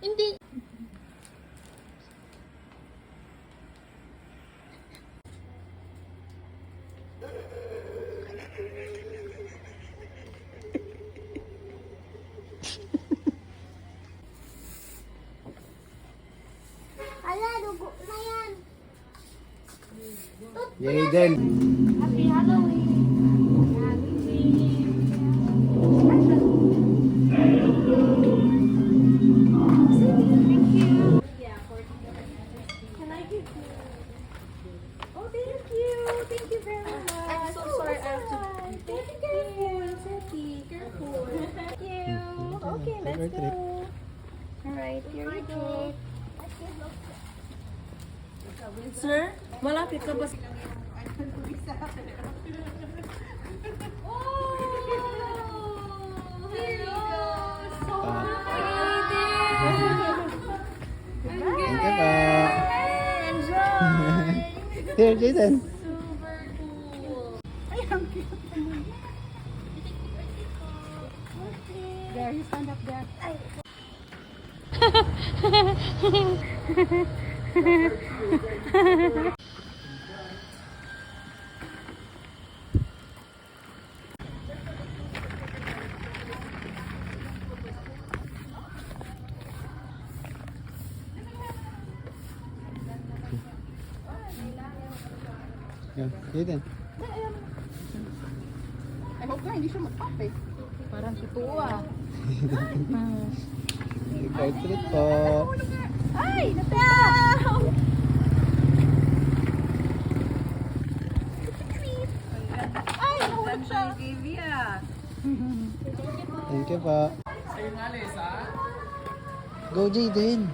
Hindi. Ala, dugo na yan. Jaden. Happy Halloween. Thank you. Can I give you? Oh, thank you. Thank you very much. I'm so sorry, I have to Be careful, Seti. Careful. Thank you. Okay, let's go. Alright, here we go. Sir, malapit ka ba? Thank you po. Here, Jaden. There, you stand up there. Yeah, Jaden. I hope na hindi siya mag-pop eh. Parang totoo ah. Ikaw treat po. Ay, nataw! Ay, nahulog siya. Thank you po. Go, Jaden.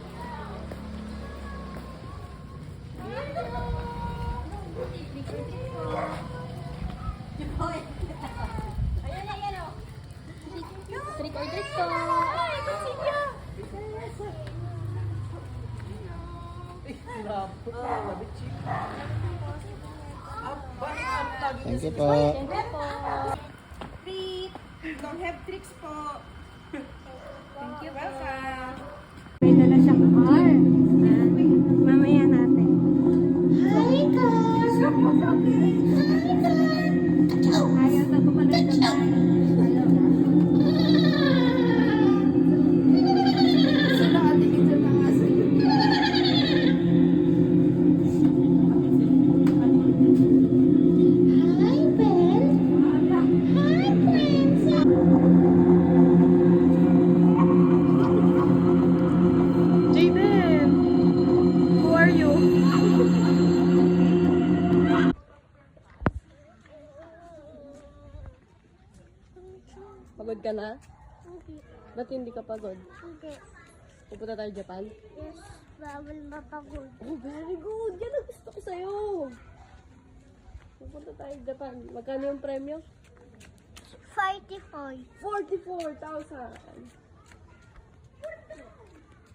Trick or treat po. Ay, pasilya. Thank you po. Thank you po. Treat. Don't have tricks po. Thank you. Welcome. May dala siyang car. Mamaya natin. Hi, guys! Hi, guys! Ayaw na pumalag na tayo. Sila ating ito na nga sa iyo. Hi, Ben! Hi, Prince! Jaden! Who are you? Pagod ka na? Ba't hindi ka pagod? Hindi. Pupunta tayo Japan? Yes, bawal mapagod. Oh, very good! Yan ang gusto ko sa'yo! Pupunta tayo Japan. Magkano yung premyo? 44. 44,000!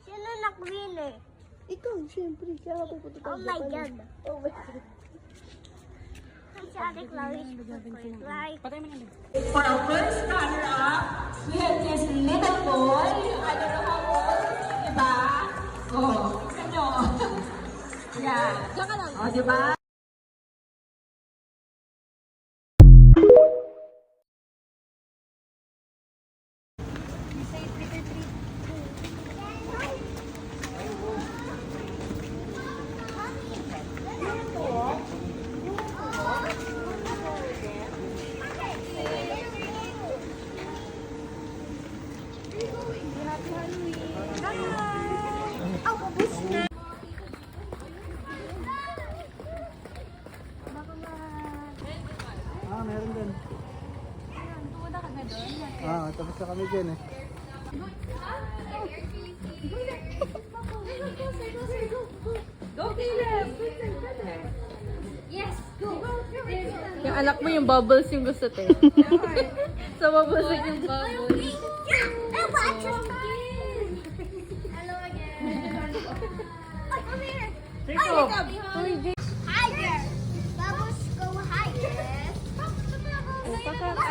Sino nag-win eh? Ikaw, syempre. Kaya nga pupunta tayo Oh my Japan. God. Oh my God. Ang sabi Clarice, right? For our first runner-up, we have this little boy. I don't know how old. Diba? Oh, kanyo. Yeah. Diyan ka lang. Oh, diba? Oh, ubus na. Ah, meron din. Ah, tapos na kami dyan eh. Go, Caleb. Yes, go. Yung anak mo yung bubbles yung gusto te. Sa bubbles yung bubbles. Hello again. Ay, come here. Jacob. Hi there. Bubbles go higher.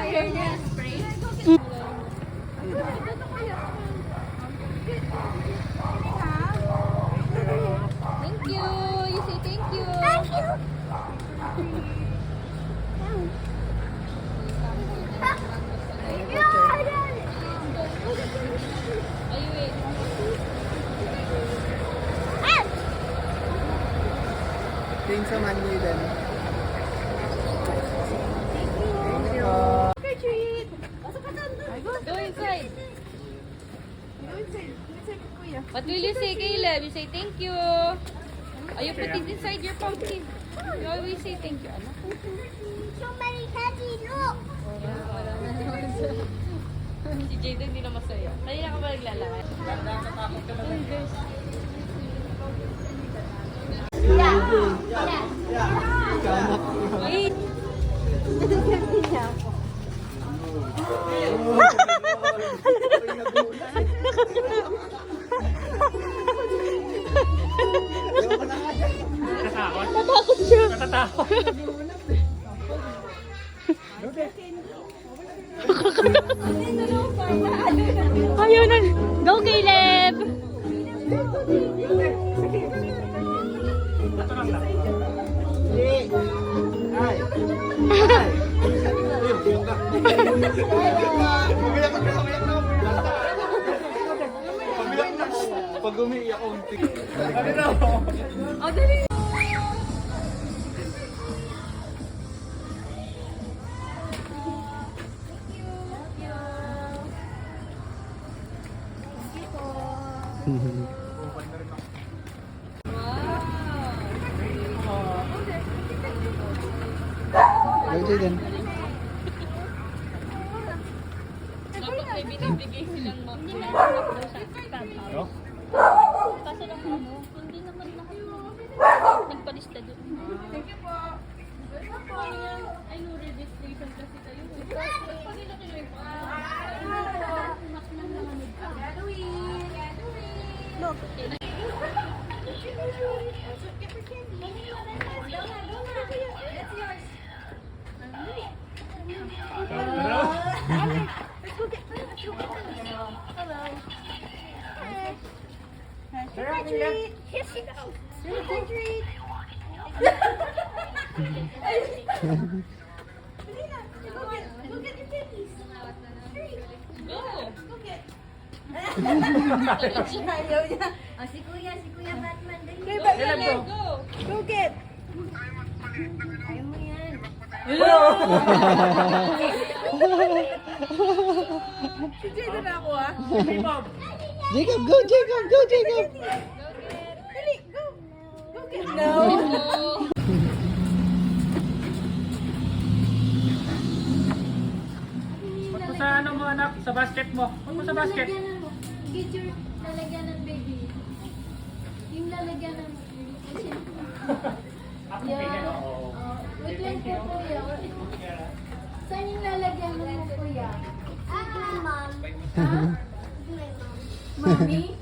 Ayaw niya. Spray. namin sa Manila. Trick or treat! Pasok ka doon. Go inside. Go inside. Inside ko kuya. What will you say, Caleb? You say thank you. Are you put it inside your pumpkin? You always say thank you, anak. So many candy, look! Si Jayden hindi na masaya. Kanina ka ba naglalakad? Wait! Natakot siya. Ayaw na. Go, Caleb! Pag umiiyak ako, Oh, dali! Go Jayden. Dapat may binibigay silang hindi na daw siya. Kaso lang hindi naman nagpalista doon. Thank you po. Ay, no registration kasi tayo. Pag nila kinuwi pa. Look. Here she goes. Trick or treat. Go get your candies. Go! Go get. Ayaw niya. Oh, si Kuya Batman. Dali. Kay Batman, Go! go get. Ayaw mo yan. Si Jayden na ako ah. Jacob, go Jacob, go Jacob. Dali, go. Go get. No. Ba't mo sa ano mo anak? Sa basket mo. Ba't mo sa basket? Get your lalagyan ng baby. Yung lalagyan ng Ako ganyan, oo. wait lang po kuya. Saan yung lalagyan mo kuya? Mom. Mommy?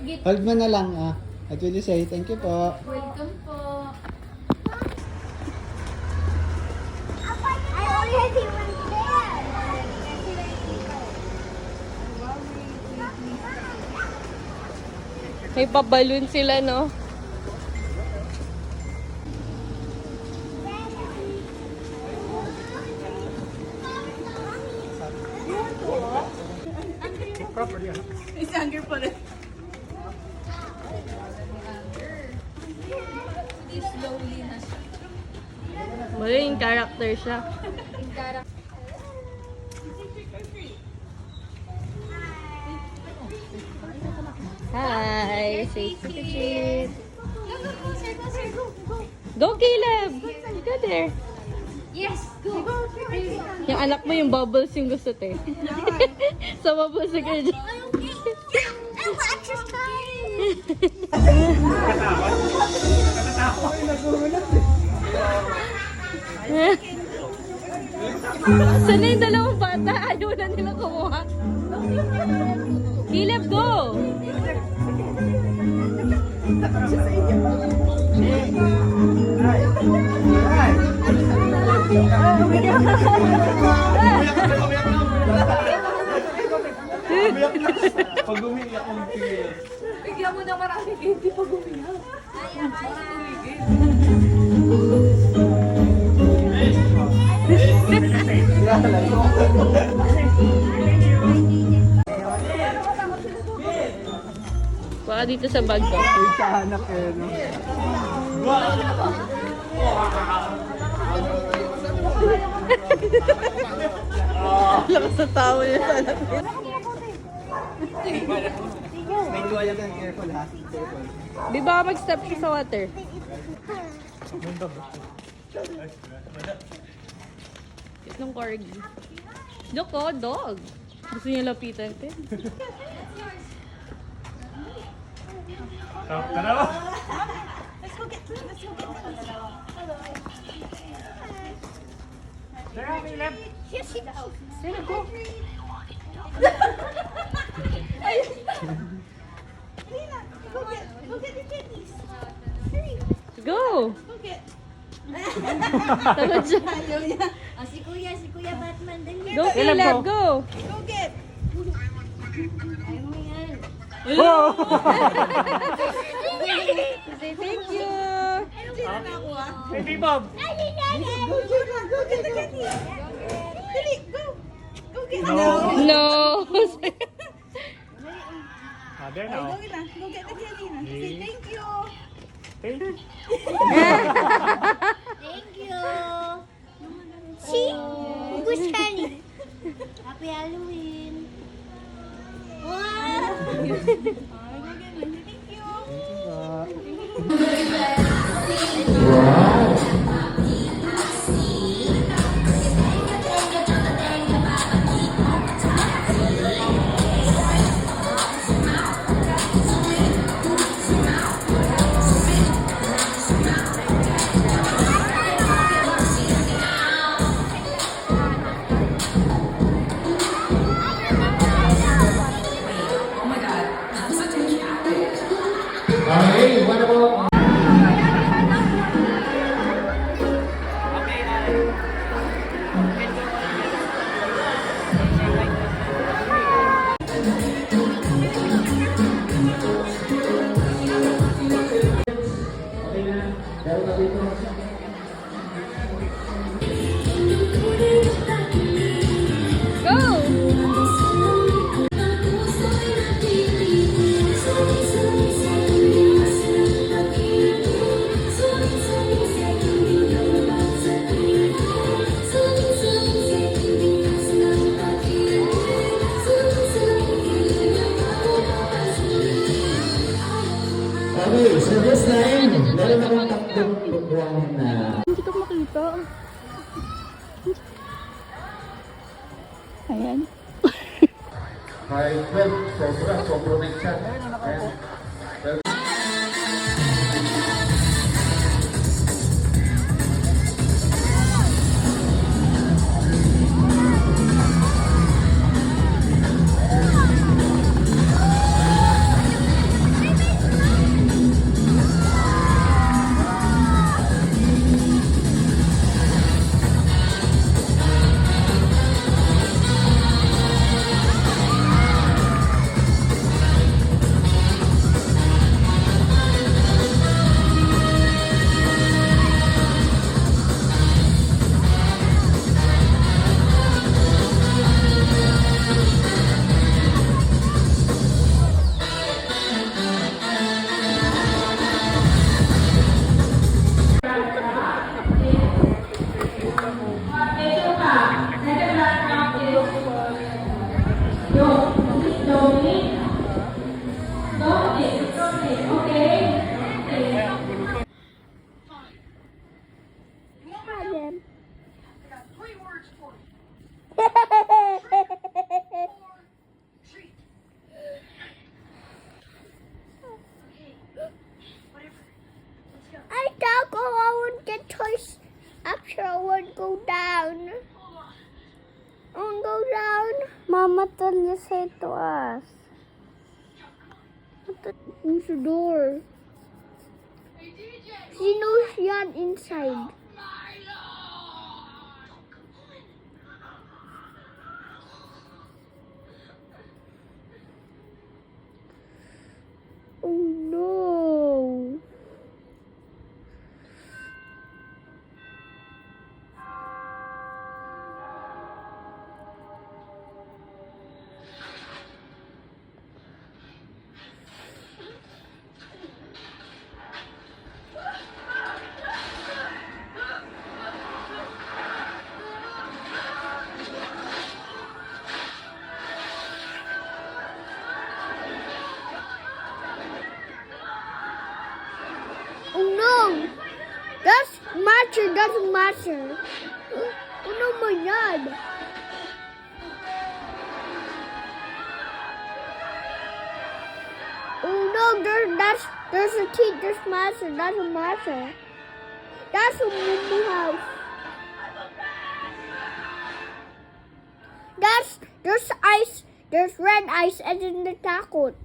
Get Hold mo na lang ah. At will you say thank you po. welcome po. I already went there. May paballoon sila, no? It's hunger pa rin. Wala yung character siya. Hi! Say cheese. Go, Caleb! You go there. Yes, go. Yung anak mo yung bubbles yung gusto, te. Sa bubbles yung kaya dyan. Sana yung dalawang bata? Ayaw na nila kumuha. Caleb, go! Pag umiiyak ako, Bigyan mo na marami candy pag umiyak. Baka dito sa bag ko. sa anak eh, no? Lakas sa tao niya sa anak niya. May tuwalya ka, careful ha. Careful. Di ba mag-step siya sa water? Cute ng corgi. Look, oh, dog. Gusto niya lapitan, te. Tara. Tara, Caleb. Sino ko? Go! Tamad siya. Oh, si Kuya Batman, dali. Go, Caleb, go! Ayaw mo yan. Say thank you! Baby Bob. No! Ah, there now. Thank you. Thank you. Thank you. See? Who's Shani? Happy Halloween. Wow. Thank you. Okay, what about Go! Okay, so this time, meron akong tatlong lukuan na Hindi ko makita. Ayan. high 12, sobrang next shot. I thought I won't get toys after I won't go down. I won't go down. Mama told you say to us. Who's the door? She knows you're inside. Oh no. doesn't matter. Ano mo yan? Oh no, there's a key, there's matter, doesn't matter. That's a movie house. There's ice, there's red ice and then the takot.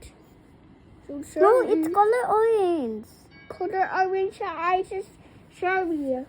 So No, it's color orange. color orange ice is cherry.